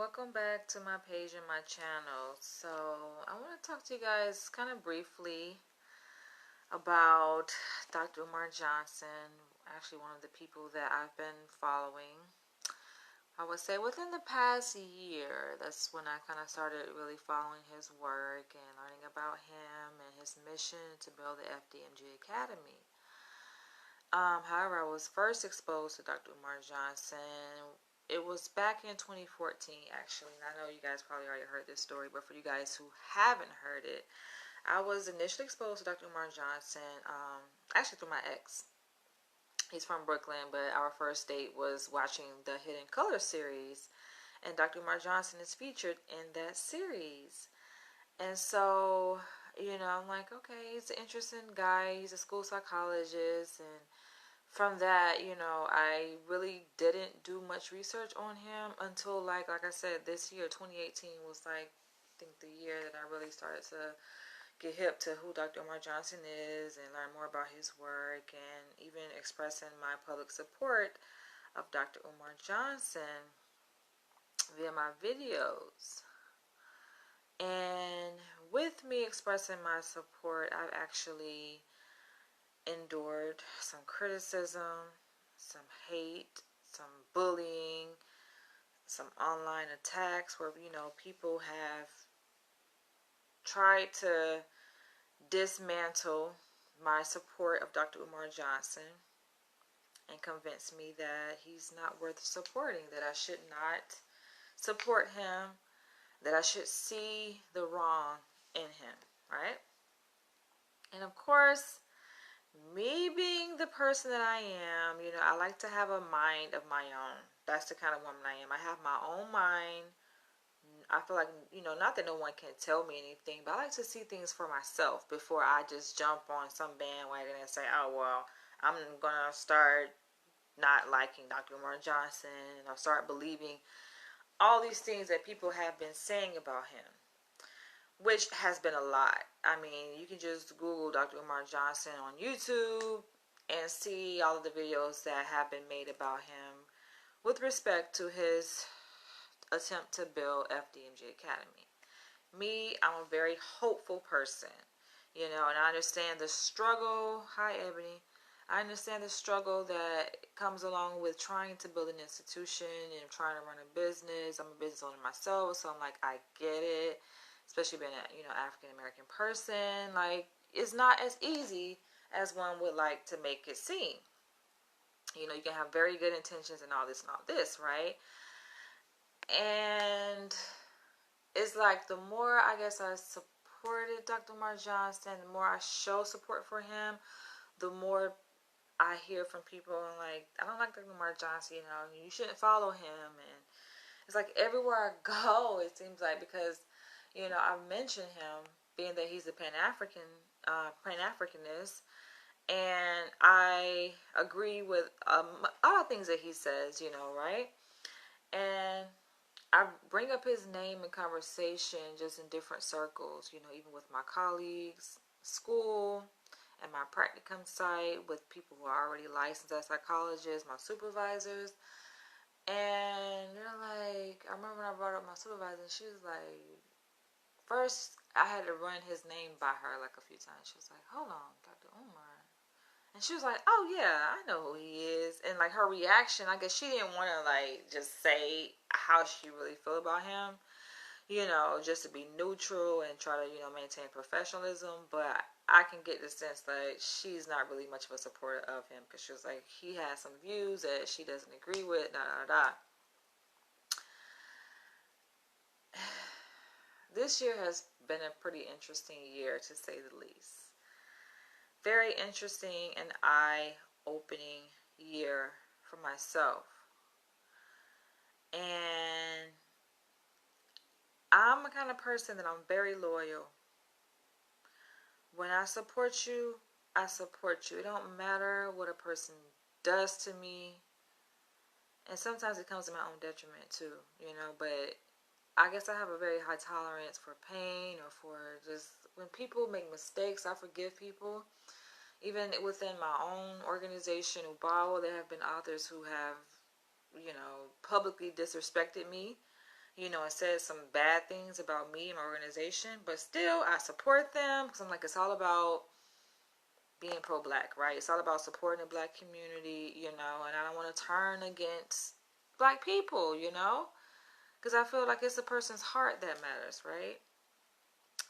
welcome back to my page and my channel. So I want to talk to you guys kind of briefly about Dr. Umar Johnson, actually one of the people that I've been following. I would say within the past year, that's when I kind of started really following his work and learning about him and his mission to build the FDMG Academy. However, I was first exposed to Dr. Umar Johnson. It was back in 2014, actually. And I know you guys probably already heard this story, but for you guys who haven't heard it, I was initially exposed to Dr. Umar Johnson, actually through my ex. He's from Brooklyn, but our first date was watching the Hidden Color series, and Dr. Umar Johnson is featured in that series. And so, I'm like, okay, he's an interesting guy. He's a school psychologist, and from that, I really didn't do much research on him until like I said, this year, 2018 was like, I think the year that I really started to get hip to who Dr. Umar Johnson is and learn more about his work and even expressing my public support of Dr. Umar Johnson via my videos. And with me expressing my support, I've actually endured some criticism, some hate, some bullying, some online attacks where, people have tried to dismantle my support of Dr. Umar Johnson and convince me that he's not worth supporting, that I should not support him, that I should see the wrong in him, right? And of course, me being the person that I am, I like to have a mind of my own. That's the kind of woman I am. I have my own mind. I feel like, not that no one can tell me anything, but I like to see things for myself before I just jump on some bandwagon and say, oh, well, I'm going to start not liking Dr. Umar Johnson, and I'll start believing all these things that people have been saying about him, which has been a lot. I mean, you can just Google Dr. Umar Johnson on YouTube and see all of the videos that have been made about him with respect to his attempt to build FDMG Academy. Me, I'm a very hopeful person, and I understand the struggle. Hi, Ebony. I understand the struggle that comes along with trying to build an institution and trying to run a business. I'm a business owner myself, so I'm like, I get it. Especially being a African American person, like, it's not as easy as one would like to make it seem. You can have very good intentions and all this, right? And it's like the more I guess I supported Dr. Umar Johnson, the more I show support for him, the more I hear from people like, I don't like Dr. Umar Johnson, you shouldn't follow him. And it's like everywhere I go, it seems like, because I've mentioned him, being that he's a Pan-Africanist, and I agree with a lot of things that he says, right? And I bring up his name in conversation just in different circles, even with my colleagues, school, and my practicum site, with people who are already licensed as psychologists, my supervisors. And they're like, I remember when I brought up my supervisor, and she was like, first I had to run his name by her like a few times. She was like, hold on, Dr. Umar. And she was like, oh yeah, I know who he is. And like her reaction, I guess she didn't want to like just say how she really feel about him, just to be neutral and try to, maintain professionalism. But I can get the sense that she's not really much of a supporter of him, because she was like, he has some views that she doesn't agree with, This year has been a pretty interesting year, to say the least. Very interesting and eye-opening year for myself. And I'm the kind of person that I'm very loyal. When I support you, I support you. It don't matter what a person does to me. And sometimes it comes to my own detriment too, but I guess I have a very high tolerance for pain, or for just when people make mistakes, I forgive people. Even within my own organization, Ubawa, there have been authors who have, publicly disrespected me, and said some bad things about me and my organization, but still I support them because I'm like, it's all about being pro-black, right? It's all about supporting the black community, and I don't want to turn against black people, because I feel like it's the person's heart that matters, right?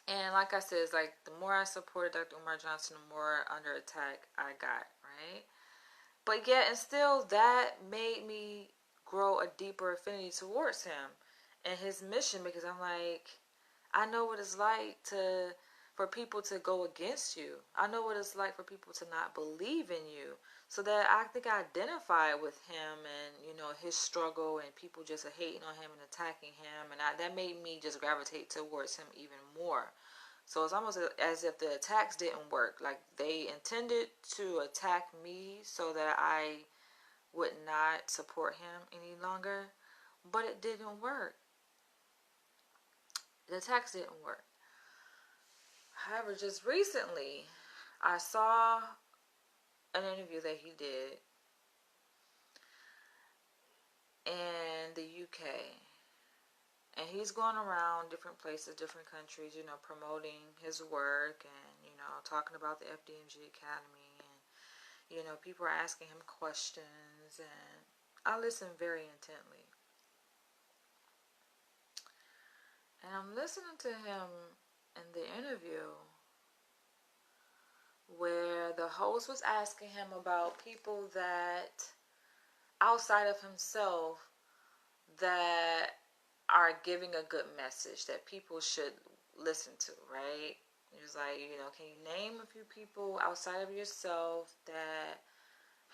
And like I said, it's like the more I supported Dr. Umar Johnson, the more under attack I got, right? But yet, and still, that made me grow a deeper affinity towards him and his mission, because I'm like, I know what it's like for people to go against you. I know what it's like for people to not believe in you. So that I think I identified with him and, his struggle and people just hating on him and attacking him. And that made me just gravitate towards him even more. So it's almost as if the attacks didn't work. Like they intended to attack me so that I would not support him any longer. But it didn't work. The attacks didn't work. However, just recently, I saw an interview that he did in the UK. And he's going around different places, different countries, promoting his work and, talking about the FDMG Academy. And, people are asking him questions. And I listen very intently. And I'm listening to him in the interview where the host was asking him about people that outside of himself that are giving a good message that people should listen to, right? He was like, can you name a few people outside of yourself that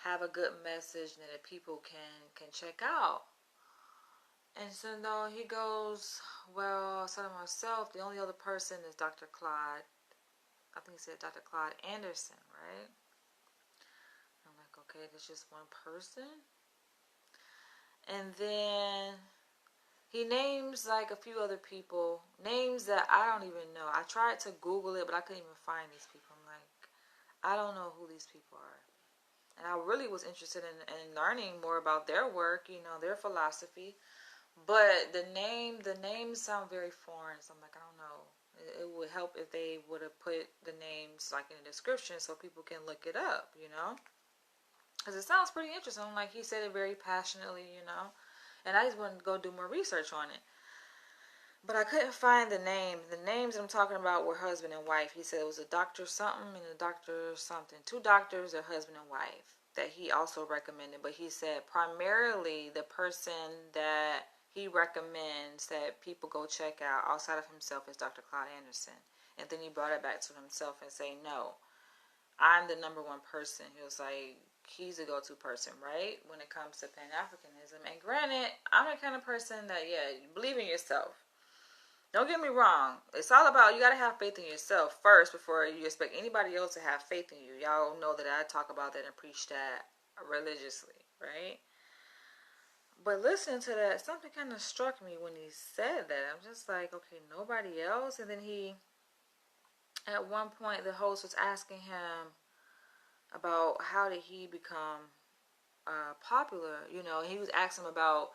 have a good message and that people can check out? And so no, he goes, well, outside of myself, the only other person is Dr. Claude. I think he said Dr. Claude Anderson, right? I'm like, okay, there's just one person? And then he names like a few other people, names that I don't even know. I tried to Google it, but I couldn't even find these people. I'm like, I don't know who these people are. And I really was interested in learning more about their work, their philosophy. But the names sound very foreign. So I'm like, I don't know. It would help if they would have put the names like in the description so people can look it up, Because it sounds pretty interesting. Like he said it very passionately, And I just wanted to go do more research on it. But I couldn't find the name. The names I'm talking about were husband and wife. He said it was a doctor something and a doctor something. Two doctors, a husband and wife that he also recommended. But he said primarily the person that he recommends that people go check out outside of himself is Dr. Claude Anderson. And then he brought it back to himself and say, no, I'm the number one person. He was like, he's a go-to person, right? When it comes to Pan-Africanism. And granted, I'm the kind of person that, you believe in yourself. Don't get me wrong. It's all about, you got to have faith in yourself first before you expect anybody else to have faith in you. Y'all know that I talk about that and preach that religiously, right? But listening to that, something kind of struck me when he said that. I'm just like, okay, nobody else? And then at one point, the host was asking him about how did he become popular. He was asking him about,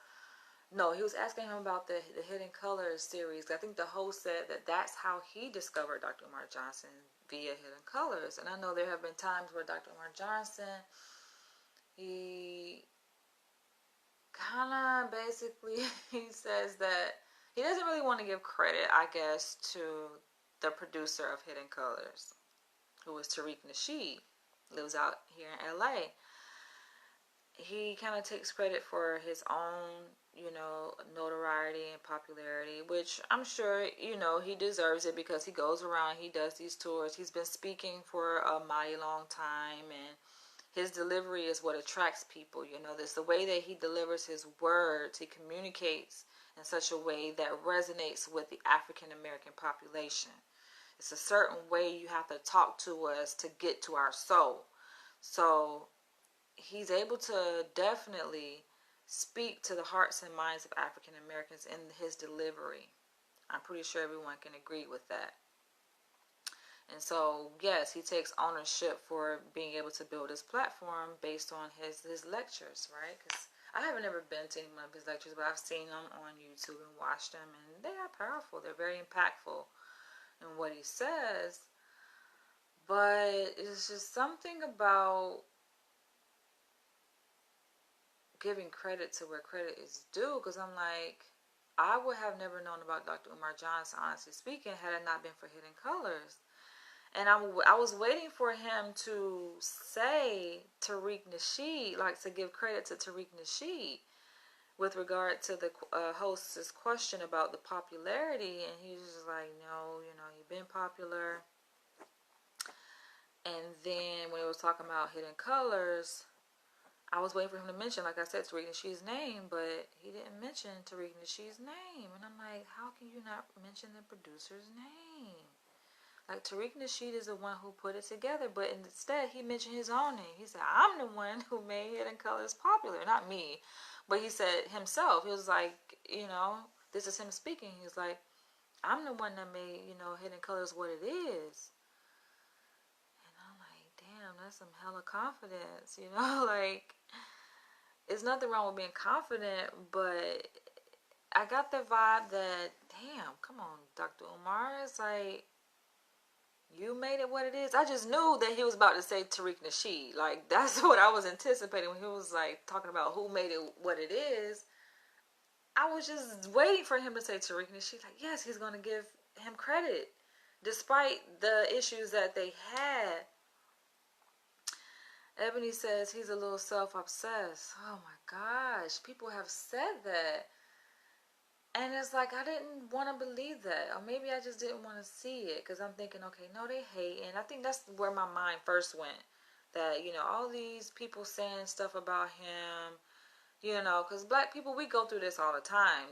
no, he was asking him about the Hidden Colors series. I think the host said that that's how he discovered Dr. Umar Johnson, via Hidden Colors. And I know there have been times where Dr. Umar Johnson, he kind of basically, he says that he doesn't really want to give credit, I guess, to the producer of Hidden Colors, who was Tariq Nasheed, lives out here in LA. He kind of takes credit for his own, notoriety and popularity, which I'm sure, he deserves it because he goes around, he does these tours. He's been speaking for a mighty long time, and his delivery is what attracts people. There's the way that he delivers his words. He communicates in such a way that resonates with the African American population. It's a certain way you have to talk to us to get to our soul. So he's able to definitely speak to the hearts and minds of African Americans in his delivery. I'm pretty sure everyone can agree with that. And so, yes, he takes ownership for being able to build his platform based on his lectures, right? Because I haven't ever been to any one of his lectures, but I've seen them on YouTube and watched them, and they are powerful. They're very impactful in what he says. But it's just something about giving credit to where credit is due, because I'm like, I would have never known about Dr. Umar Johnson, honestly speaking, had it not been for Hidden Colors. And I was waiting for him to say Tariq Nasheed, like to give credit to Tariq Nasheed with regard to the host's question about the popularity. And he was just like, no, you've been popular. And then when it was talking about Hidden Colors, I was waiting for him to mention, like I said, Tariq Nasheed's name, but he didn't mention Tariq Nasheed's name. And I'm like, how can you not mention the producer's name? Like, Tariq Nasheed is the one who put it together, but instead he mentioned his own name. He said, I'm the one who made Hidden Colors popular, not me. But he said himself, he was like, this is him speaking. He was like, I'm the one that made, Hidden Colors what it is. And I'm like, damn, that's some hella confidence, like, it's nothing wrong with being confident, but I got the vibe that, damn, come on, Dr. Umar, it's like, you made it what it is. I just knew that he was about to say Tariq Nasheed. Like, that's what I was anticipating when he was, like, talking about who made it what it is. I was just waiting for him to say Tariq Nasheed. Like, yes, he's going to give him credit. Despite the issues that they had. Ebony says he's a little self-obsessed. Oh, my gosh. People have said that. And it's like, I didn't want to believe that. Or maybe I just didn't want to see it. Because I'm thinking, okay, no, they hate. And I think that's where my mind first went. That, all these people saying stuff about him. Because black people, we go through this all the time.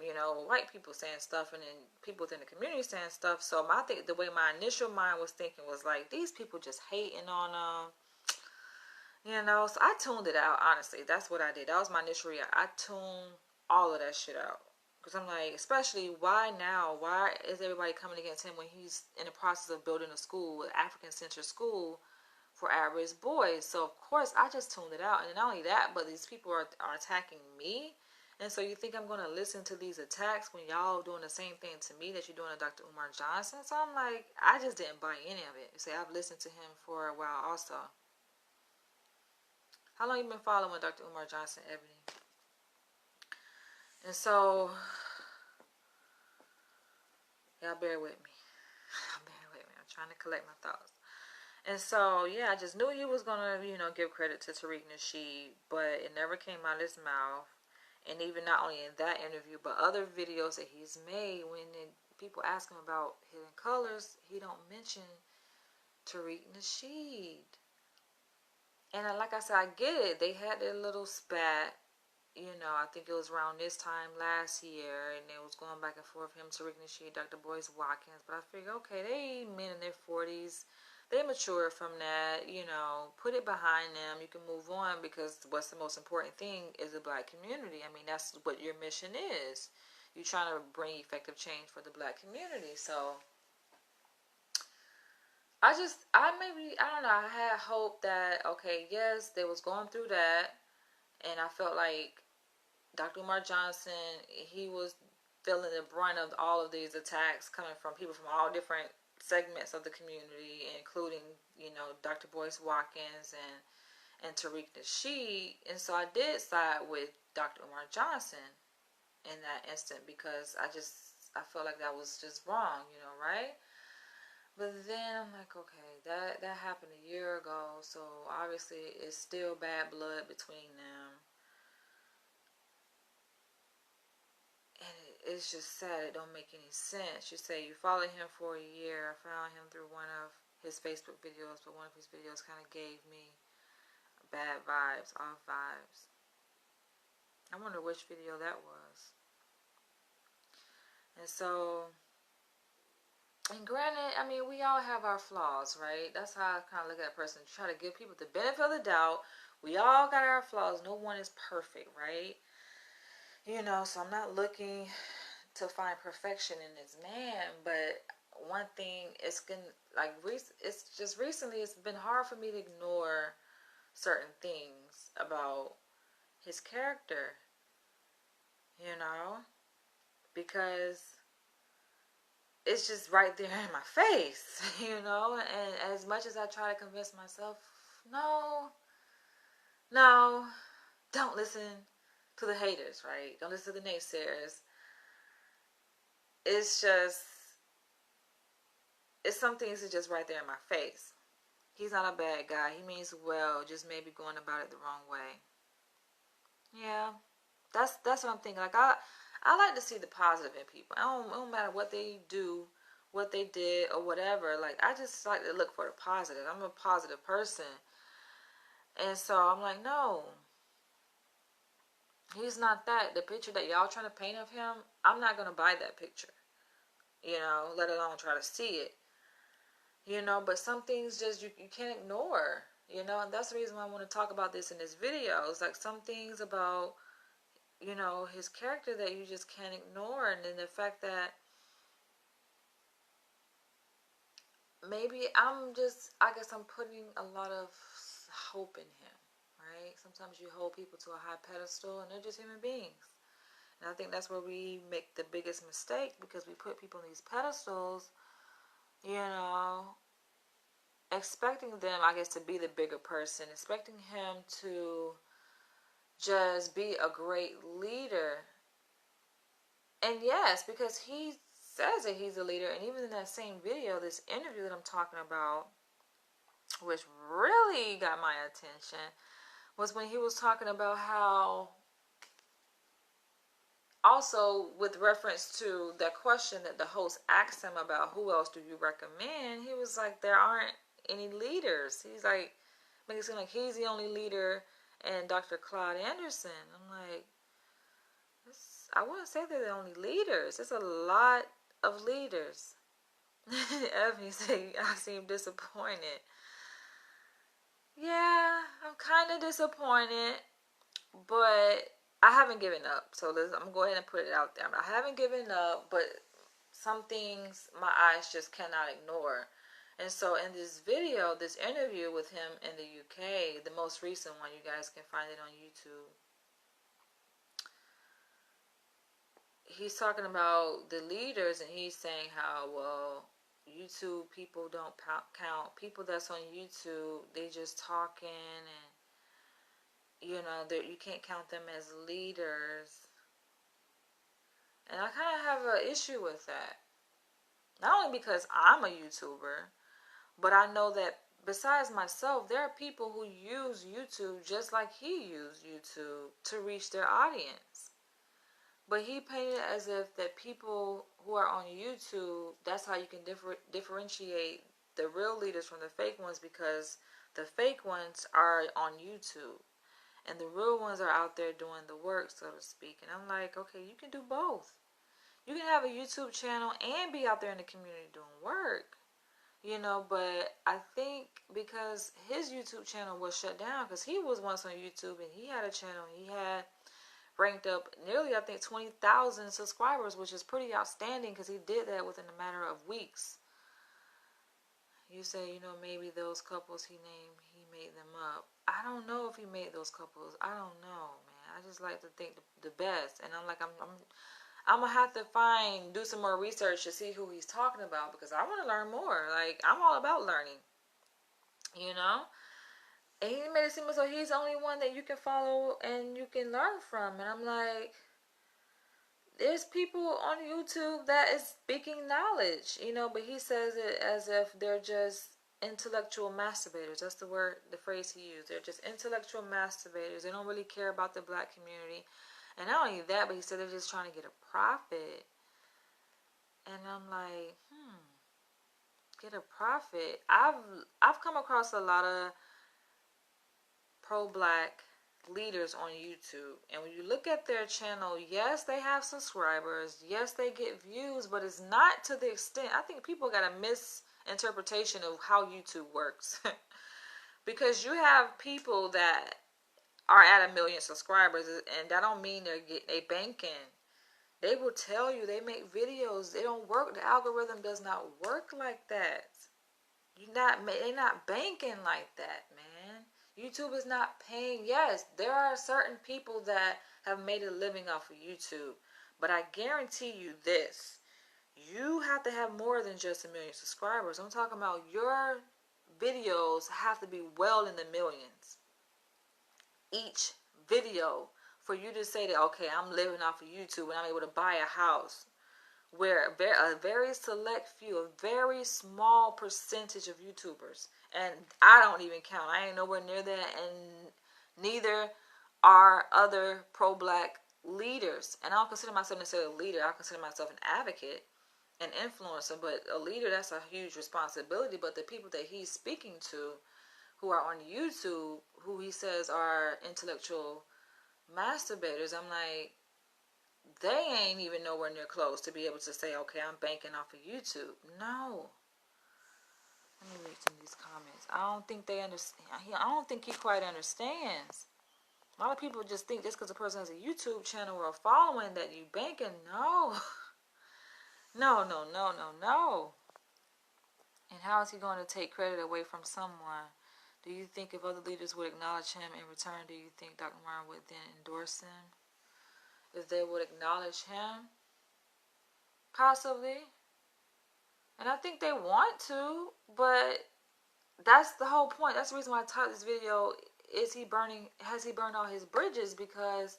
White people saying stuff. And then people within the community saying stuff. So the way my initial mind was thinking was like, these people just hating on them. So I tuned it out, honestly. That's what I did. That was my initial reaction. I tuned all of that shit out. Because I'm like, especially, why now? Why is everybody coming against him when he's in the process of building a school, an African-centered school for average boys? So, of course, I just tuned it out. And not only that, but these people are attacking me. And so you think I'm going to listen to these attacks when y'all doing the same thing to me that you're doing to Dr. Umar Johnson? So I'm like, I just didn't buy any of it. You see, I've listened to him for a while also. How long you been following Dr. Umar Johnson, Ebony? And so, y'all bear with me. I'm trying to collect my thoughts. And so, yeah, I just knew he was going to, give credit to Tariq Nasheed, but it never came out of his mouth. And even not only in that interview, but other videos that he's made, when people ask him about Hidden Colors, he don't mention Tariq Nasheed. And like I said, I get it. They had their little spat. I think it was around this time last year, and it was going back and forth, him, Tariq Nasheed, Dr. Boyce Watkins. But I figured, okay, they men in their 40s. They matured from that, put it behind them. You can move on, because what's the most important thing is the black community. I mean, that's what your mission is. You're trying to bring effective change for the black community. So I don't know, I had hope that, okay, yes, they was going through that, and I felt like Dr. Umar Johnson, he was feeling the brunt of all of these attacks coming from people from all different segments of the community, including, Dr. Boyce Watkins and Tariq Nasheed. And so I did side with Dr. Umar Johnson in that instant, because I felt like that was just wrong, right? But then I'm like, okay, that happened a year ago, so obviously it's still bad blood between them. And it's just sad. It don't make any sense. You say you followed him for a year. I found him through one of his Facebook videos, but one of his videos kind of gave me bad vibes, off vibes. I wonder which video that was. And so, and granted, I mean, we all have our flaws, right? That's how I kind of look at a person. Try to give people the benefit of the doubt. We all got our flaws. No one is perfect, right? So I'm not looking to find perfection in this man, but one thing, it's just recently, it's been hard for me to ignore certain things about his character. you know, because it's just right there in my face, you know. And as much as I try to convince myself, no, no, don't listen to the haters, right? Don't listen to the naysayers. It's just, it's some things that just right there in my face. He's not a bad guy. He means well, just maybe going about it the wrong way. Yeah, that's what I'm thinking. Like I like to see the positive in people. It don't matter what they do, what they did, or whatever. Like I just like to look for the positive. I'm a positive person, and so I'm like, no, he's not that. The picture that y'all trying to paint of him, I'm not gonna buy that picture. You know, let alone try to see it. You know, but some things just you can't ignore. You know, and that's the reason why I want to talk about this in this video. It's like some things about, you know, his character that you just can't ignore, and then the fact that maybe I guess I'm putting a lot of hope in him, right? Sometimes you hold people to a high pedestal and they're just human beings. And I think that's where we make the biggest mistake, because we put people on these pedestals, you know, expecting them, I guess, to be the bigger person, expecting him to just be a great leader. And yes, because he says that he's a leader, and even in that same video, this interview that I'm talking about, which really got my attention, was when he was talking about how, also with reference to that question that the host asked him about who else do you recommend, he was like, there aren't any leaders. He's like, making it seem like he's the only leader and Dr. Claude Anderson. I'm like, I wouldn't say they're the only leaders. There's a lot of leaders. Ebony said, I seem disappointed. Yeah, I'm kind of disappointed, but I haven't given up. So I'm going to go ahead and put it out there. I haven't given up, but some things my eyes just cannot ignore. And so in this video, this interview with him in the UK, the most recent one, you guys can find it on YouTube, he's talking about the leaders, and he's saying how, well, YouTube people don't count. People that's on YouTube, they just talking, and you know, you can't count them as leaders. And I kind of have an issue with that. Not only because I'm a YouTuber, but I know that besides myself, there are people who use YouTube just like he used YouTube to reach their audience. But he painted it as if that people who are on YouTube, that's how you can differentiate the real leaders from the fake ones, because the fake ones are on YouTube and the real ones are out there doing the work, so to speak. And I'm like, okay, you can do both. You can have a YouTube channel and be out there in the community doing work, you know. But I think because his YouTube channel was shut down, because he was once on YouTube and he had a channel, and he had ranked up nearly, I think, 20,000 subscribers, which is pretty outstanding, because he did that within a matter of weeks. You say, you know, maybe those couples he named, he made them up. I don't know if he made those couples. I don't know, man. I just like to think the best. And I'm like, I'm gonna have to do some more research to see who he's talking about, because I want to learn more. Like, I'm all about learning, you know. And he made it seem as though he's the only one that you can follow and you can learn from. And I'm like, there's people on YouTube that is speaking knowledge, you know, but he says it as if they're just intellectual masturbators. That's the phrase he used. They're just intellectual masturbators. They don't really care about the black community. And not only that, but he said they're just trying to get a profit. And I'm like, get a profit. I've come across a lot of pro-black leaders on YouTube, and when you look at their channel, yes, they have subscribers, yes, they get views, but it's not to the extent. I think people got a misinterpretation of how YouTube works. Because you have people that are at 1 million subscribers, and that don't mean they banking. They will tell you they make videos. They don't work. The algorithm does not work like that. They're not banking like that, man. YouTube is not paying. Yes, there are certain people that have made a living off of YouTube. But I guarantee you this. You have to have more than just 1 million subscribers. I'm talking about your videos have to be well in the millions. Each video for you to say that, okay, I'm living off of YouTube and I'm able to buy a house. Where a very select few, a very small percentage of YouTubers, and I don't even count. I ain't nowhere near that, and neither are other pro-black leaders. And I don't consider myself necessarily a leader. I consider myself an advocate, an influencer. But a leader, that's a huge responsibility. But the people that he's speaking to, who are on YouTube, who he says are intellectual masturbators, I'm like, they ain't even nowhere near close to be able to say, okay, I'm banking off of YouTube. No. Let me read some of these comments. I don't think they understand. I don't think he quite understands. A lot of people just think just because a person has a YouTube channel or a following that you banking. No. No, no, no, no, no. And how is he going to take credit away from someone? Do you think if other leaders would acknowledge him in return, do you think Dr. Umar would then endorse him? If they would acknowledge him? Possibly. And I think they want to, but that's the whole point. That's the reason why I titled this video, has he burned all his bridges? Because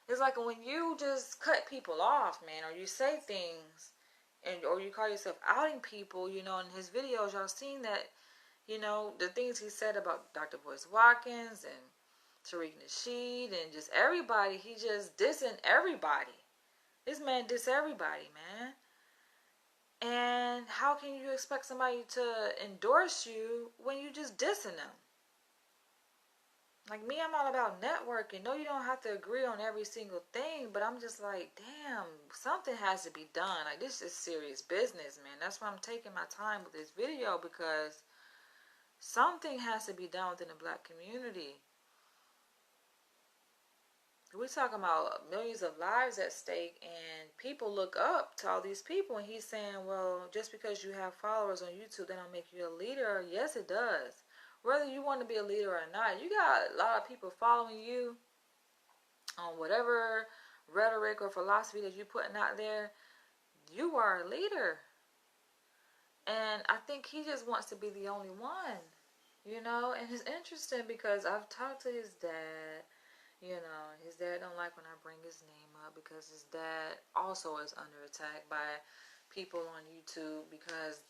it's like when you just cut people off, man, or you say things, or you call yourself outing people, in his videos, y'all seen that, the things he said about Dr. Boyce Watkins and Tariq Nasheed and just everybody, he just dissing everybody. This man diss everybody, man. And how can you expect somebody to endorse you when you just dissing them? Like me, I'm all about networking. No, you don't have to agree on every single thing, but I'm just like, damn, something has to be done. Like, this is serious business, man. That's why I'm taking my time with this video, because something has to be done within the black community. We're talking about millions of lives at stake, and people look up to all these people, and he's saying, well, just because you have followers on YouTube, that don't make you a leader. Yes, it does. Whether you want to be a leader or not, you got a lot of people following you on whatever rhetoric or philosophy that you're putting out there. You are a leader. And I think he just wants to be the only one, and it's interesting because I've talked to his dad. His dad don't like when I bring his name up, because his dad also is under attack by people on YouTube, because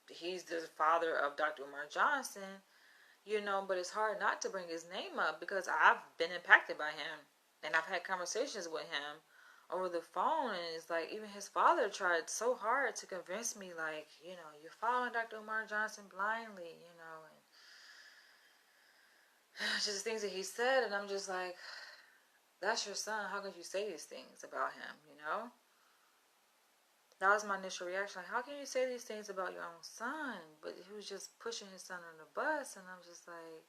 he's the father of Dr. Umar Johnson, but it's hard not to bring his name up because I've been impacted by him, and I've had conversations with him over the phone, and it's like even his father tried so hard to convince me, like, you're following Dr. Umar Johnson blindly, and just things that he said, and I'm just like, that's your son. How could you say these things about him, That was my initial reaction. Like, how can you say these things about your own son? But he was just pushing his son on the bus, and I'm just like,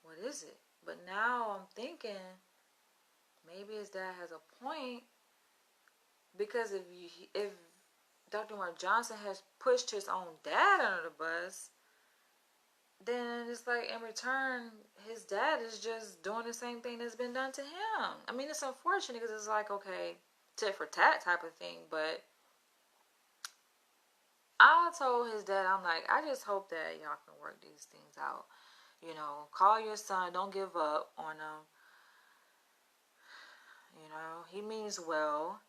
what is it? But now I'm thinking, maybe his dad has a point, because if Dr. Umar Johnson has pushed his own dad under the bus, then it's like in return, his dad is just doing the same thing that's been done to him. I mean, it's unfortunate because it's like, okay, tit for tat type of thing. But I told his dad, I'm like, I just hope that y'all can work these things out. Call your son. Don't give up on him. He means well.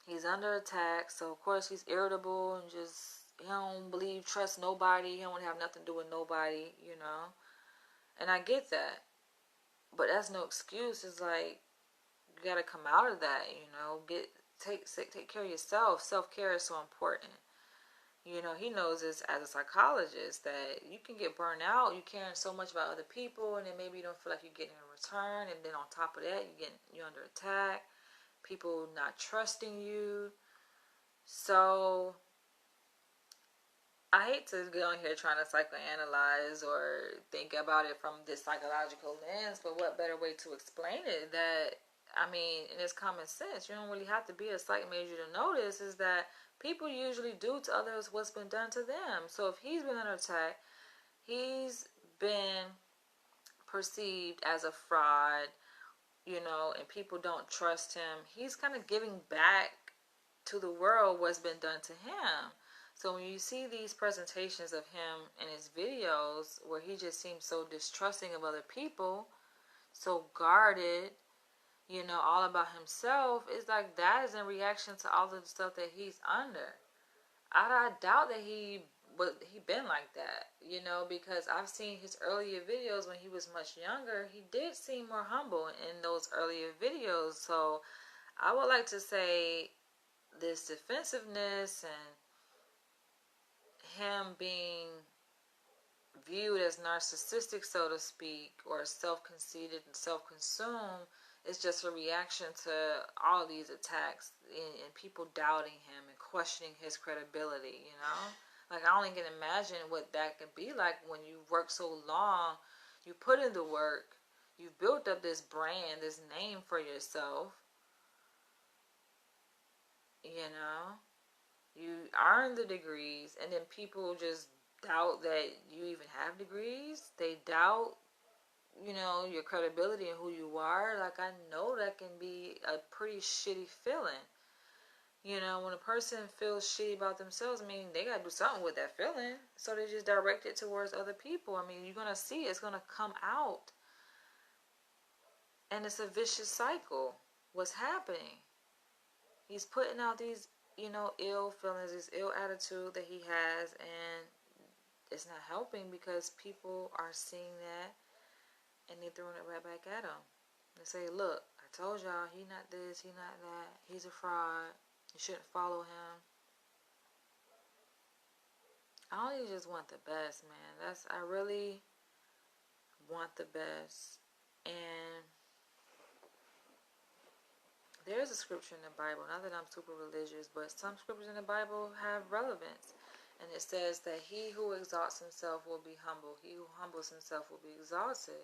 He's under attack. So, of course, he's irritable and he don't trust nobody. He don't have nothing to do with nobody, And I get that. But that's no excuse. It's like, you got to come out of that, take care of yourself. Self-care is so important. He knows this as a psychologist, that you can get burned out. You're caring so much about other people, and then maybe you don't feel like you're getting a return. And then on top of that, you're under attack. People not trusting you. So I hate to get on here trying to psychoanalyze or think about it from this psychological lens, but what better way to explain it? That, I mean, and it's common sense. You don't really have to be a psych major to know this, is that people usually do to others what's been done to them. So if he's been under attack, he's been perceived as a fraud, and people don't trust him. He's kind of giving back to the world what's been done to him. So when you see these presentations of him in his videos where he just seems so distrusting of other people, so guarded, all about himself, it's like that is in reaction to all of the stuff that he's under. I doubt that he been like that, because I've seen his earlier videos when he was much younger. He did seem more humble in those earlier videos. So I would like to say this defensiveness and him being viewed as narcissistic, so to speak, or self-conceited and self-consumed is just a reaction to all these attacks and people doubting him and questioning his credibility, Like, I only can imagine what that can be like when you work so long, you put in the work, you've built up this brand, this name for yourself, you earn the degrees, and then people just doubt that you even have degrees. They doubt, your credibility and who you are. Like, I know that can be a pretty shitty feeling. When a person feels shitty about themselves, I mean, they gotta do something with that feeling. So they just direct it towards other people. I mean, you're gonna see it's gonna come out. And it's a vicious cycle. What's happening? He's putting out these, ill feelings, this ill attitude that he has, and it's not helping because people are seeing that and they're throwing it right back at him. They say, look, I told y'all, he not this, he not that, he's a fraud, you shouldn't follow him. I only just want the best, man. I really want the best. And there's a scripture in the Bible, not that I'm super religious, but some scriptures in the Bible have relevance. And it says that he who exalts himself will be humble. He who humbles himself will be exalted.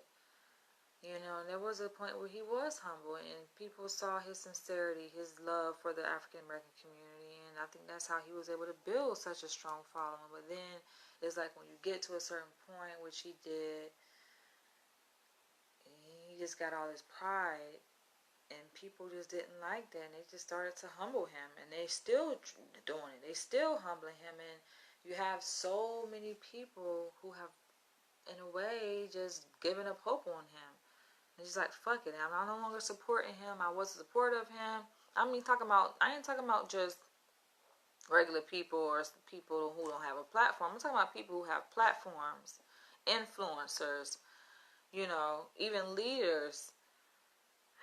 And there was a point where he was humble, and people saw his sincerity, his love for the African American community, and I think that's how he was able to build such a strong following. But then it's like when you get to a certain point, which he did, he just got all this pride, and people just didn't like that, and they just started to humble him, and they still doing it. They still humbling him, and you have so many people who have, in a way, just given up hope on him. And he's like, fuck it, I'm no longer supporting him. I was supportive of him. I ain't talking about just regular people or people who don't have a platform. I'm talking about people who have platforms, influencers, even leaders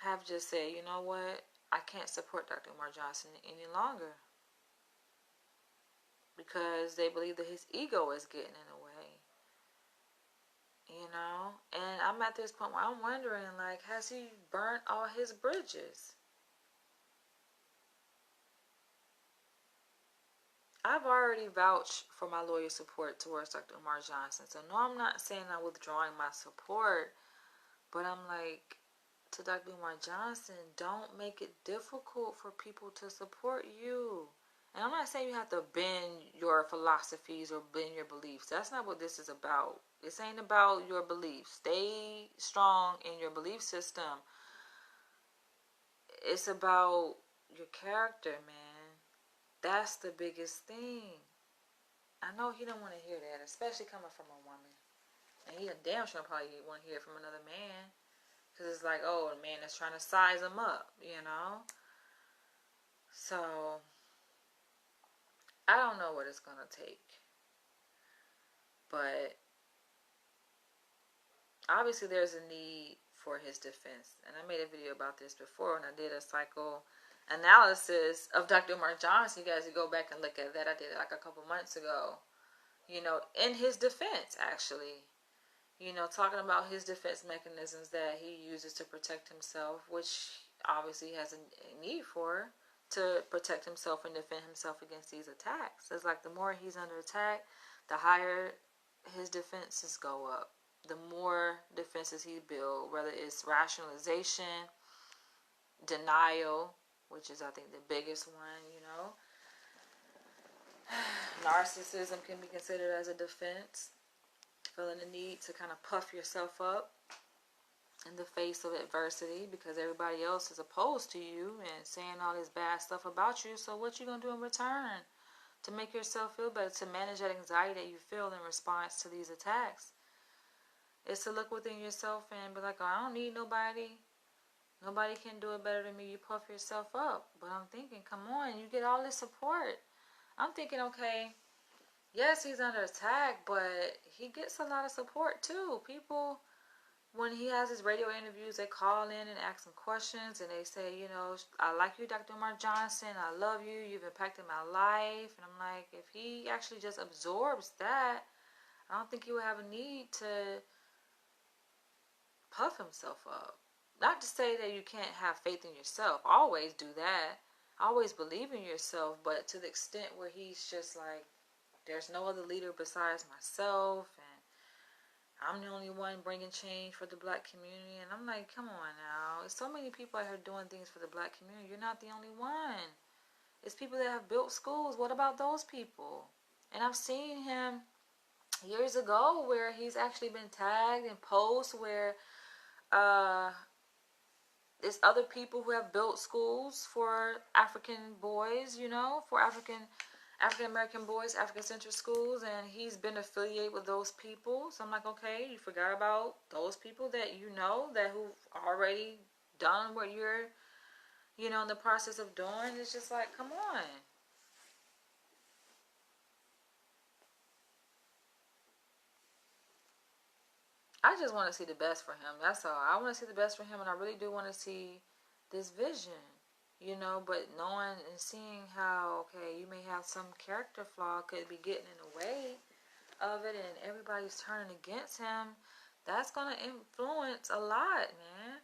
have just said, you know what, I can't support Dr. Umar Johnson any longer because they believe that his ego is getting in the way. And I'm at this point where I'm wondering, like, has he burnt all his bridges? I've already vouched for my loyal support towards Dr. Umar Johnson. So no, I'm not saying I'm withdrawing my support, but I'm like, to Dr. Umar Johnson, don't make it difficult for people to support you. And I'm not saying you have to bend your philosophies or bend your beliefs. That's not what this is about. This ain't about your beliefs. Stay strong in your belief system. It's about your character, man. That's the biggest thing. I know he don't want to hear that, especially coming from a woman. And he a damn sure probably want to hear it from another man. Because it's like, oh, the man is trying to size him up, So, I don't know what it's going to take. But obviously there's a need for his defense. And I made a video about this before when I did a psychoanalysis of Dr. Umar Johnson. You guys can go back and look at that. I did it like a couple months ago. In his defense, actually. Talking about his defense mechanisms that he uses to protect himself, which obviously he has a need for, to protect himself and defend himself against these attacks. It's like the more he's under attack, the higher his defenses go up. The more defenses he builds, whether it's rationalization, denial, which is, I think, the biggest one, Narcissism can be considered as a defense. feeling the need to kind of puff yourself up in the face of adversity because everybody else is opposed to you and saying all this bad stuff about you. So what you gonna do in return to make yourself feel better, to manage that anxiety that you feel in response to these attacks? Is to look within yourself and be like, oh, I don't need nobody. Nobody can do it better than me. You puff yourself up. But I'm thinking, come on, you get all this support. I'm thinking, okay, yes, he's under attack, but he gets a lot of support too. People, when he has his radio interviews, they call in and ask him questions, and they say, you know, I like you, Dr. Umar Johnson. I love you. You've impacted my life. And I'm like, if he actually just absorbs that, I don't think he would have a need to puff himself up. Not to say that you can't have faith in yourself. Always do that. Always believe in yourself. But to the extent where he's just like, there's no other leader besides myself, and I'm the only one bringing change for the black community. And I'm like, come on now. There's so many people out here doing things for the black community. You're not the only one. It's people that have built schools. What about those people? And I've seen him years ago where he's actually been tagged in posts where there's other people who have built schools for African boys, you know, for African American boys, African centered schools, and he's been affiliated with those people. So I'm like, okay, you forgot about those people that you know, that who've already done what you're, you know, in the process of doing. It's just like, come on. I just want to see the best for him. That's all. I want to see the best for him, and I really do want to see this vision, you know. But knowing and seeing how, okay, you may have some character flaw could be getting in the way of it, and everybody's turning against him. That's going to influence a lot, man.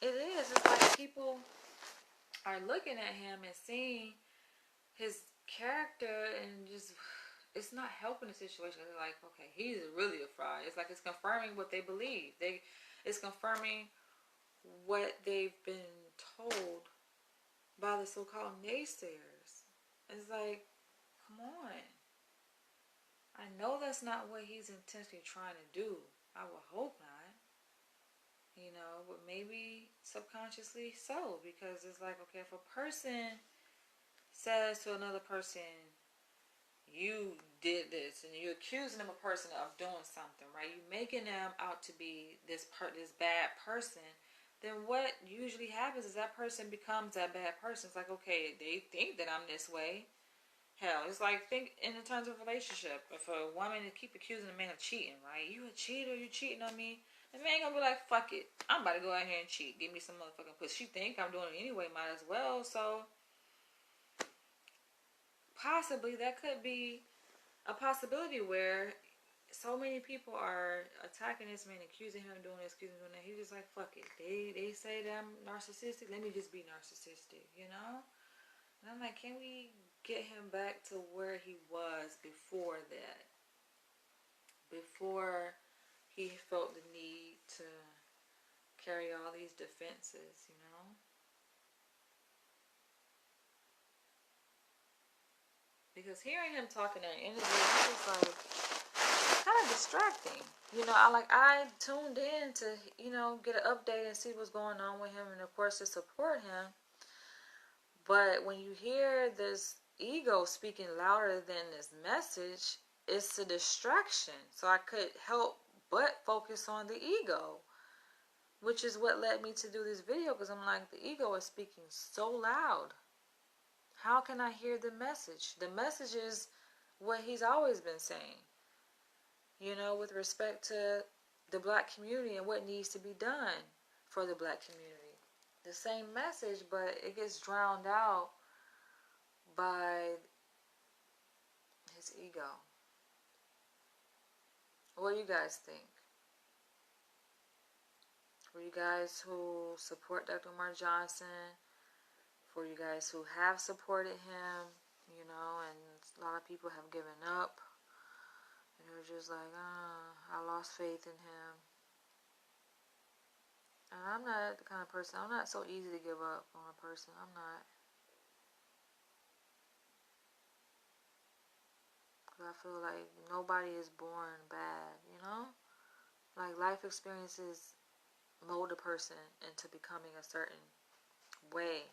It is. It's like people are looking at him and seeing his character and just, it's not helping the situation. They're like, okay, he's really a fraud. It's like it's confirming what they believe. It's confirming what they've been told by the so-called naysayers. It's like, come on. I know that's not what he's intentionally trying to do. I would hope not. You know, but maybe subconsciously so. Because it's like, okay, if a person says to another person, you did this, and you're accusing them, a person, of doing something, right? You're making them out to be this bad person. Then what usually happens is that person becomes that bad person. It's like, okay, they think that I'm this way. Hell, it's like, think in the terms of relationship. If a woman keep accusing a man of cheating, right? You a cheater, you cheating on me. The man gonna be like, fuck it, I'm about to go out here and cheat. Give me some motherfucking pussy. She think I'm doing it anyway, might as well. So possibly that could be a possibility where so many people are attacking this man, accusing him of doing this, accusing him of doing that. He's just like, fuck it. They say that I'm narcissistic. Let me just be narcissistic, you know? And I'm like, can we get him back to where he was before that? Before he felt the need to carry all these defenses, you know? Because hearing him talking in an interview, it's just like kind of distracting. You know, I tuned in to, you know, get an update and see what's going on with him, and of course to support him. But when you hear this ego speaking louder than this message, it's a distraction. So I could help but focus on the ego, which is what led me to do this video, because I'm like, the ego is speaking so loud. How can I hear the message? The message is what he's always been saying, you know, with respect to the black community and what needs to be done for the black community. The same message, but it gets drowned out by his ego. What do you guys think? For you guys who support Dr. Umar Johnson, for you guys who have supported him, you know, and a lot of people have given up. And they're just like, I lost faith in him. And I'm not the kind of person, I'm not so easy to give up on a person. I'm not. Because I feel like nobody is born bad, you know? Like, life experiences mold a person into becoming a certain way.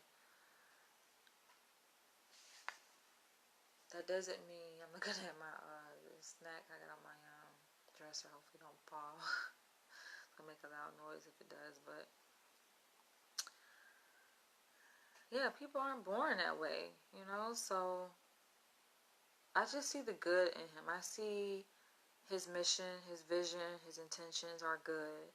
That doesn't mean I'm looking at my snack I got on my dresser. Hopefully don't fall. It's gonna make a loud noise if it does, but yeah, people aren't born that way, you know? So I just see the good in him. I see his mission, his vision, his intentions are good.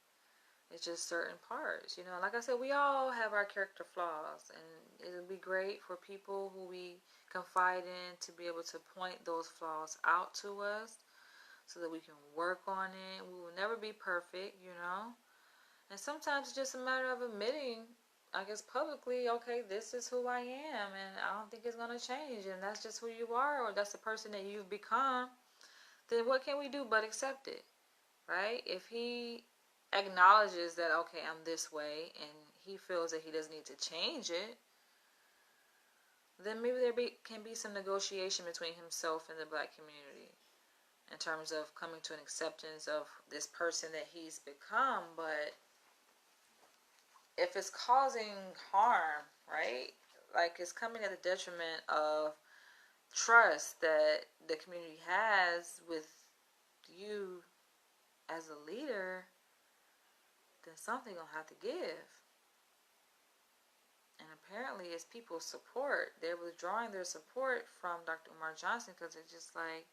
It's just certain parts, you know. Like I said, we all have our character flaws, and it'll be great for people who we confide in to be able to point those flaws out to us so that we can work on it. We will never be perfect, you know. And sometimes it's just a matter of admitting, I guess, publicly, okay, this is who I am, and I don't think it's going to change, and that's just who you are, or that's the person that you've become. Then what can we do but accept it, right? If he acknowledges that, okay, I'm this way, and he feels that he doesn't need to change it, then maybe can be some negotiation between himself and the black community in terms of coming to an acceptance of this person that he's become. But if it's causing harm, right, like it's coming at the detriment of trust that the community has with you as a leader, then something gonna have to give. And apparently it's people's support. They're withdrawing their support from Dr. Umar Johnson because it's just like,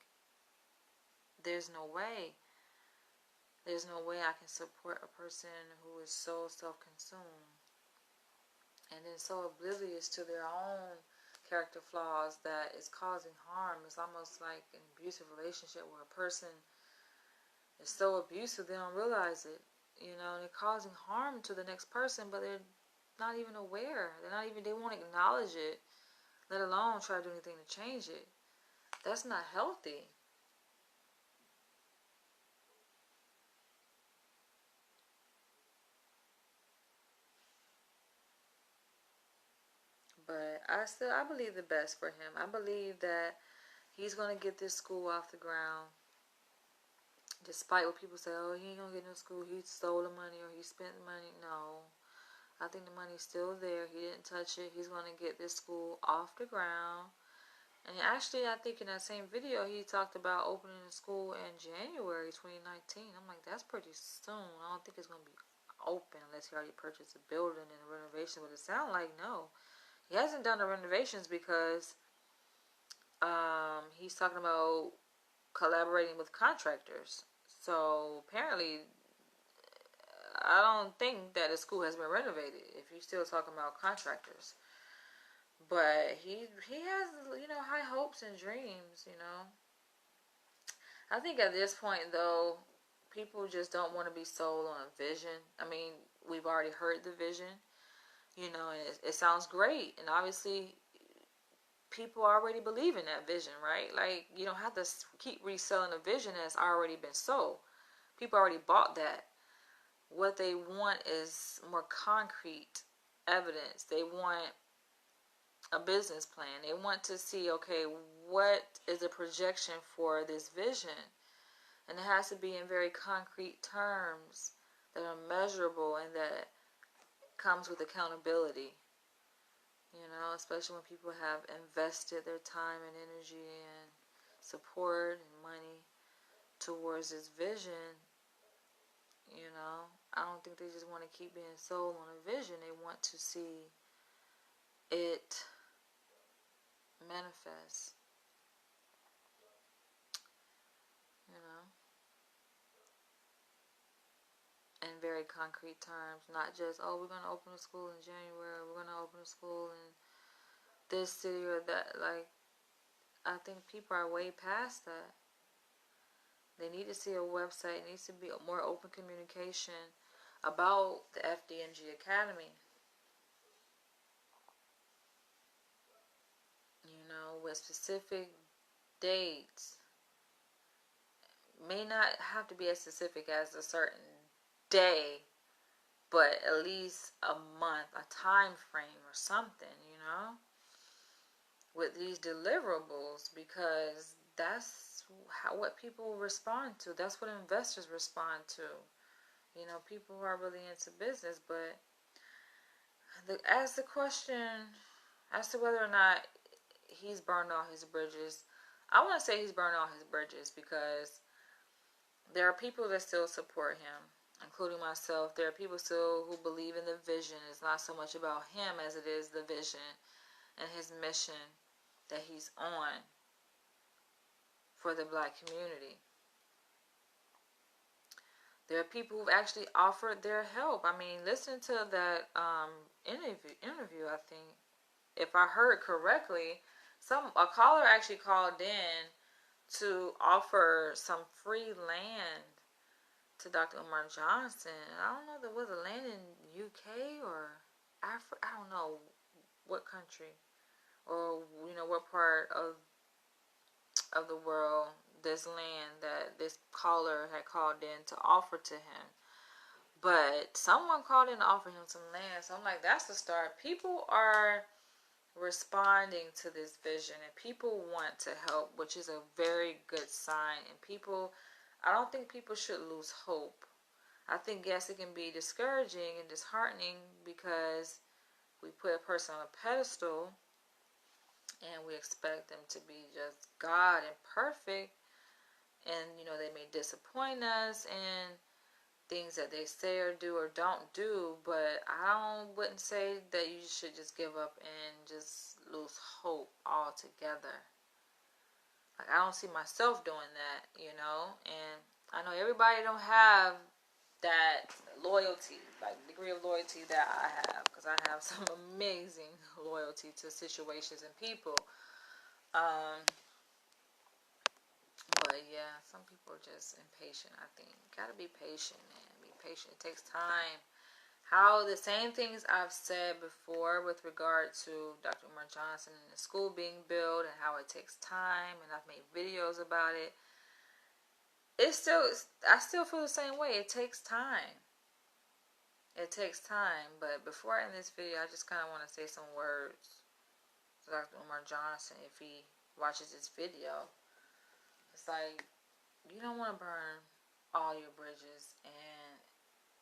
there's no way. There's no way I can support a person who is so self-consumed and then so oblivious to their own character flaws that is causing harm. It's almost like an abusive relationship where a person is so abusive they don't realize it. You know, they're causing harm to the next person, but they're not even aware. They won't acknowledge it, let alone try to do anything to change it. That's not healthy. But I believe the best for him. I believe that he's going to get this school off the ground. Despite what people say, oh, he ain't going to get no school. He stole the money or he spent the money. No. I think the money's still there. He didn't touch it. He's going to get this school off the ground. And actually, I think in that same video, he talked about opening the school in January 2019. I'm like, that's pretty soon. I don't think it's going to be open unless he already purchased a building and a renovation. But it sounds like no. He hasn't done the renovations because he's talking about collaborating with contractors. So apparently, I don't think that the school has been renovated if you're still talking about contractors. But he has, you know, high hopes and dreams, you know. I think at this point, though, people just don't want to be sold on a vision. I mean, we've already heard the vision, you know, and it sounds great. And obviously, people already believe in that vision, right? Like, you don't have to keep reselling a vision that's already been sold. People already bought that. What they want is more concrete evidence. They want a business plan. They want to see, okay, what is the projection for this vision? And it has to be in very concrete terms that are measurable and that comes with accountability. You know, especially when people have invested their time and energy and support and money towards this vision. You know, I don't think they just want to keep being sold on a vision. They want to see it manifest. You know, in very concrete terms, not just, oh, we're going to open a school in January, we're going to open a school in this city or that. Like, I think people are way past that. They need to see a website. It needs to be more open communication about the FDNG Academy. You know, with specific dates. May not have to be as specific as a certain day, but at least a month, a time frame or something, you know, with these deliverables, because that's what people respond to. That's what investors respond to. You know, people who are really into business. But as the question as to whether or not he's burned all his bridges, I want to say he's burned all his bridges, because there are people that still support him, including myself. There are people still who believe in the vision. It's not so much about him as it is the vision and his mission that he's on for the black community. There are people who've actually offered their help. I mean, listen to that interview. I think, if I heard correctly, a caller actually called in to offer some free land to Dr. Umar Johnson. I don't know if there was a land in UK or Africa. I don't know what country, or what part of the world, this land that this caller had called in to offer to him. But someone called in to offer him some land. So I'm like, that's the start. People are responding to this vision, and people want to help, which is a very good sign. And I don't think people should lose hope. I think, yes, it can be discouraging and disheartening, because we put a person on a pedestal and we expect them to be just God and perfect, and they may disappoint us in things that they say or do or don't do. But I wouldn't say that you should just give up and just lose hope altogether. Like, I don't see myself doing that, and I know everybody don't have that loyalty, like degree of loyalty that I have, because I have some amazing loyalty to situations and people. But yeah, some people are just impatient. I think you gotta be patient, man. Be patient. It takes time. How the same things I've said before with regard to Dr. Umar Johnson and the school being built, and how it takes time, and I've made videos about it. I still feel the same way. It takes time. It takes time. But before I end this video, I just kind of want to say some words to Dr. Umar Johnson if he watches this video. It's like, you don't want to burn all your bridges, and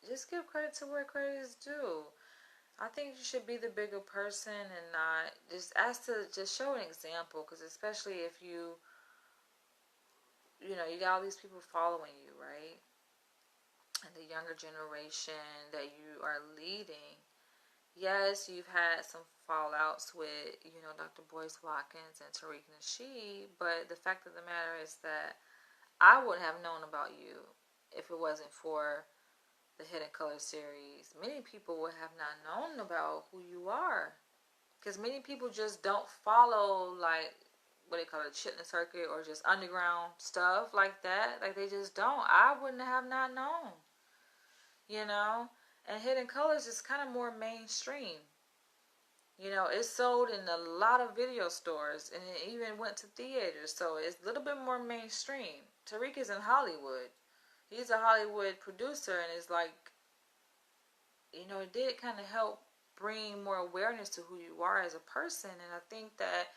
just give credit to where credit is due. I think you should be the bigger person and not just ask to just show an example, because especially if you got all these people following you, right? And the younger generation that you are leading. Yes, you've had some fallouts with, Dr. Boyce Watkins and Tariq Nasheed, but the fact of the matter is that I wouldn't have known about you if it wasn't for the Hidden Color series. Many people would have not known about who you are, because many people just don't follow, like, what they call it, chitlin circuit, or just underground stuff like that. Like, they just don't. I wouldn't have not known, and Hidden Colors is kind of more mainstream. It's sold in a lot of video stores, and it even went to theaters, so it's a little bit more mainstream. Tariq is in Hollywood. He's a Hollywood producer, and it's like, it did kind of help bring more awareness to who you are as a person. And I think that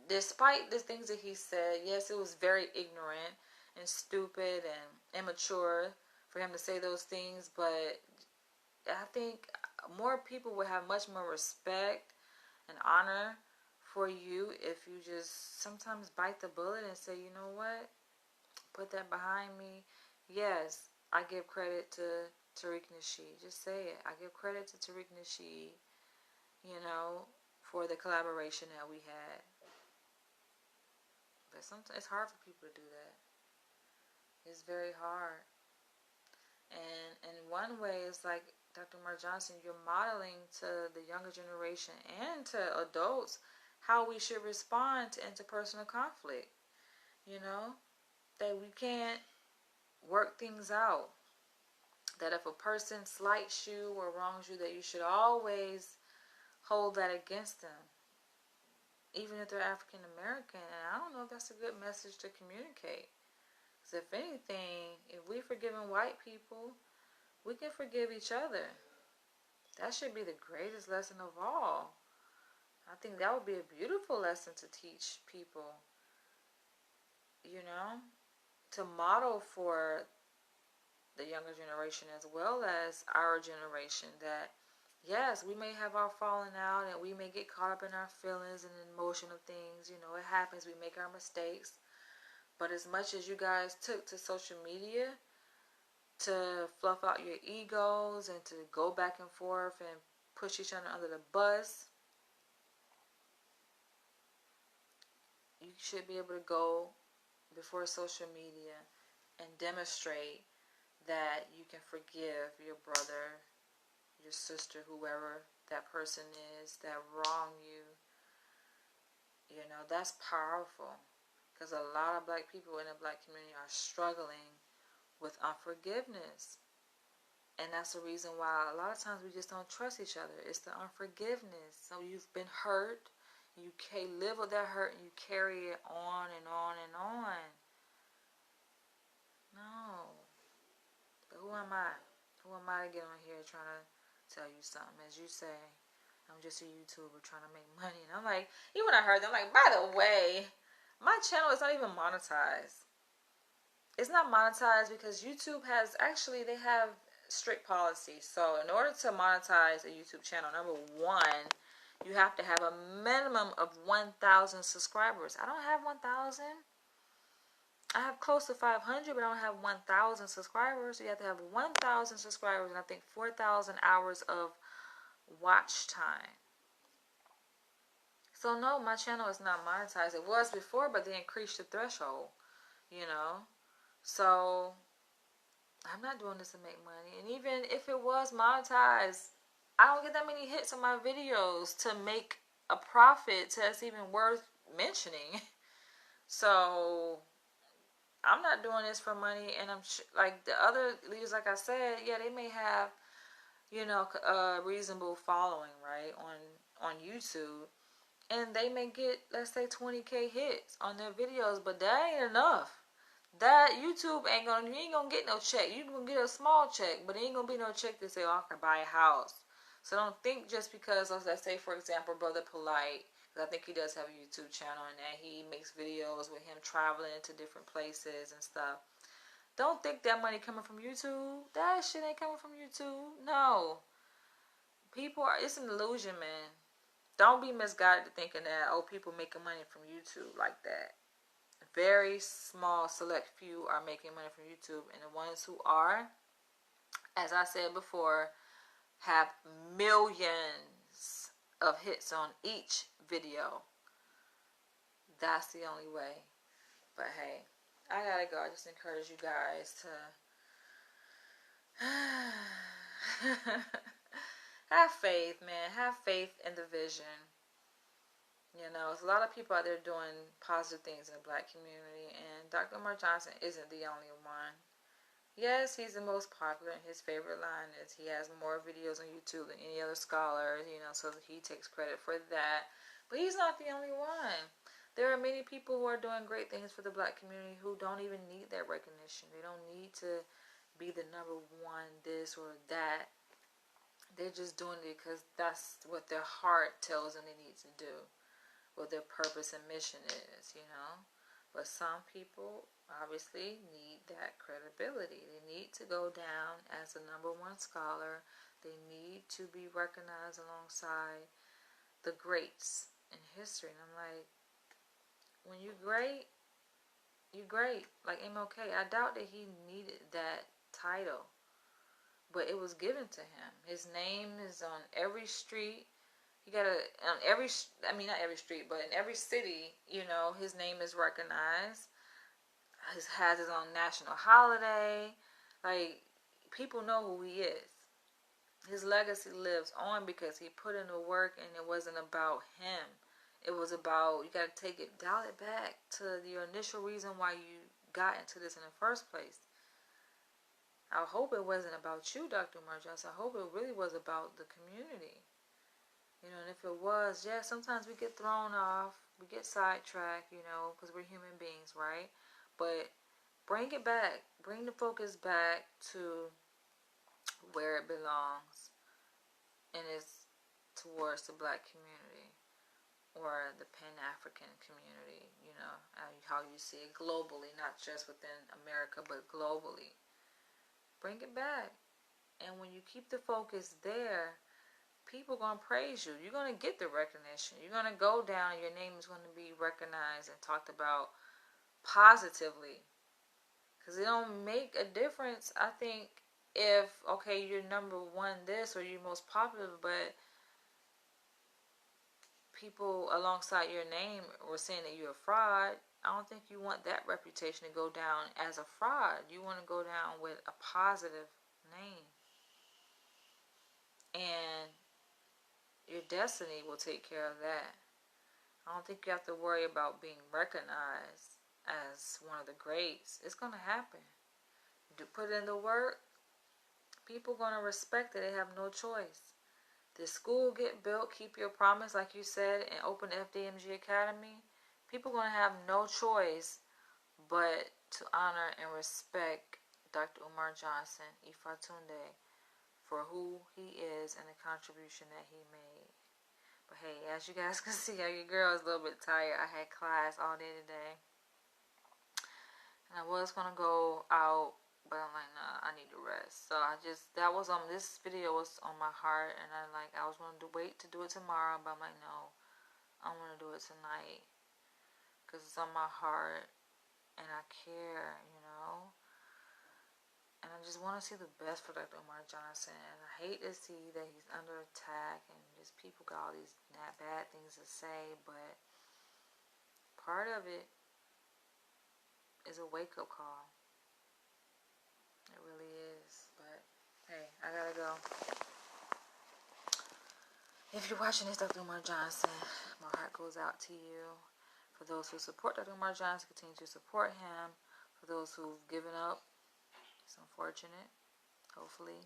despite the things that he said, yes, it was very ignorant and stupid and immature for him to say those things, but I think more people would have much more respect and honor for you if you just sometimes bite the bullet and say, you know what, put that behind me. Yes, I give credit to Tariq Nasheed. Just say it. I give credit to Tariq Nasheed, for the collaboration that we had. But sometimes it's hard for people to do that. It's very hard. And in one way, it's like, Dr. Umar Johnson, you're modeling to the younger generation and to adults how we should respond to interpersonal conflict. That we can't work things out. That if a person slights you or wrongs you, that you should always hold that against them, even if they're African American. And I don't know if that's a good message to communicate. Because if anything, if we're forgiving white people, we can forgive each other. That should be the greatest lesson of all. I think that would be a beautiful lesson to teach people. you know, to model for the younger generation as well as our generation that yes, we may have our falling out and we may get caught up in our feelings and emotional things. You know, it happens. We make our mistakes. But as much as you guys took to social media to fluff out your egos and to go back and forth and push each other under the bus, you should be able to go before social media and demonstrate that you can forgive your brother, your sister, whoever that person is that wronged you. You know, that's powerful because a lot of black people in the black community are struggling with unforgiveness. And that's the reason why a lot of times we just don't trust each other. It's the unforgiveness. So you've been hurt. You can't live with that hurt and you carry it on and on and on. No. But who am I? Who am I to get on here trying to tell you something? As you say, I'm just a YouTuber trying to make money. And I'm like, even when I heard that, I'm like, by the way, my channel is not even monetized. It's not monetized because YouTube has, actually, they have strict policies. So in order to monetize a YouTube channel, number one, you have to have a minimum of 1,000 subscribers. I don't have 1,000. I have close to 500, but I don't have 1,000 subscribers. So you have to have 1,000 subscribers and I think 4,000 hours of watch time. So no, my channel is not monetized. It was before, but they increased the threshold, you know. So I'm not doing this to make money. And even if it was monetized, I don't get that many hits on my videos to make a profit that's even worth mentioning. So I'm not doing this for money. And I'm like the other leaders, like I said, yeah, they may have, you know, a reasonable following, right, on YouTube. And they may get, let's say, 20K hits on their videos, but that ain't enough. That YouTube you ain't gonna get no check. You gonna get a small check, but it ain't gonna be no check to say, oh, I can buy a house. So don't think just because, let's say, for example, Brother Polite, because I think he does have a YouTube channel and that he makes videos with him traveling to different places and stuff. Don't think that money coming from YouTube. That shit ain't coming from YouTube. No. People are, it's an illusion, man. Don't be misguided to thinking that, oh, people making money from YouTube like that. Very small, select few are making money from YouTube. And the ones who are, as I said before, have millions of hits on each video. That's the only way. But hey, I gotta go. I just encourage you guys to have faith, man. Have faith in the vision. You know, there's a lot of people out there doing positive things in the black community, and Dr. Umar Johnson isn't the only one. Yes, he's the most popular, and his favorite line is he has more videos on YouTube than any other scholar, you know, so he takes credit for that. But he's not the only one. There are many people who are doing great things for the black community who don't even need that recognition. They don't need to be the number one, this or that. They're just doing it because that's what their heart tells them they need to do. What their purpose and mission is, you know. But some people obviously need that credibility. They need to go down as the number one scholar. They need to be recognized alongside the greats in history. And I'm like, when you're great, you're great. Like MLK, I doubt that he needed that title, but it was given to him. His name is on every street. You gotta, on every, I mean, not every street, but in every city, you know, his name is recognized. He has his own national holiday. Like, people know who he is. His legacy lives on because he put in the work and it wasn't about him. It was about, you gotta dial it back to your initial reason why you got into this in the first place. I hope it wasn't about you, Dr. Umar Johnson. I hope it really was about the community. You know, and if it was, yeah, sometimes we get thrown off, we get sidetracked, you know, because we're human beings, right? But bring it back, bring the focus back to where it belongs, and it's towards the black community. or the Pan-African community, you know, how you see it globally, not just within America, but globally. Bring it back. And when you keep the focus there, people are going to praise you. You're going to get the recognition. You're going to go down. Your name is going to be recognized and talked about positively. Because it don't make a difference, I think, if, okay, you're number one this or you're most popular, but people alongside your name were saying that you're a fraud. I don't think you want that reputation to go down as a fraud. You want to go down with a positive name. And your destiny will take care of that. I don't think you have to worry about being recognized as one of the greats. It's going to happen. Put in the work. People are going to respect it. They have no choice. The school get built, keep your promise, like you said, and open FDMG Academy. People are going to have no choice but to honor and respect Dr. Umar Johnson, Ifatunde, for who he is and the contribution that he made. But hey, as you guys can see, your girl is a little bit tired. I had class all day today. And I was going to go out, but I'm like, nah, I need to rest. So this video was on my heart, and I was going to wait to do it tomorrow, but I'm like, no, I'm going to do it tonight. Because it's on my heart, and I care, you know. And I just want to see the best for Dr. Umar Johnson. And I hate to see that he's under attack and just people got all these bad things to say. But part of it is a wake-up call. It really is. But hey, I gotta go. If you're watching this, Dr. Umar Johnson, my heart goes out to you. For those who support Dr. Umar Johnson, continue to support him. For those who've given up, it's unfortunate. Hopefully,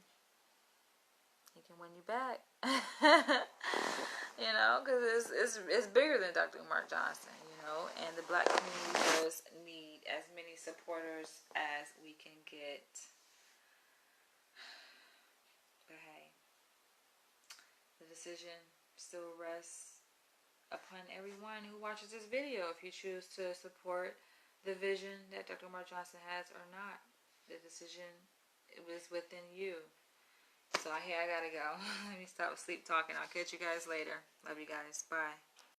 he can win you back. You know, because it's bigger than Dr. Umar Johnson, you know, and the black community does need as many supporters as we can get. But hey, the decision still rests upon everyone who watches this video if you choose to support the vision that Dr. Umar Johnson has or not. The decision is within you. So hey, I gotta go. Let me stop sleep talking. I'll catch you guys later. Love you guys. Bye.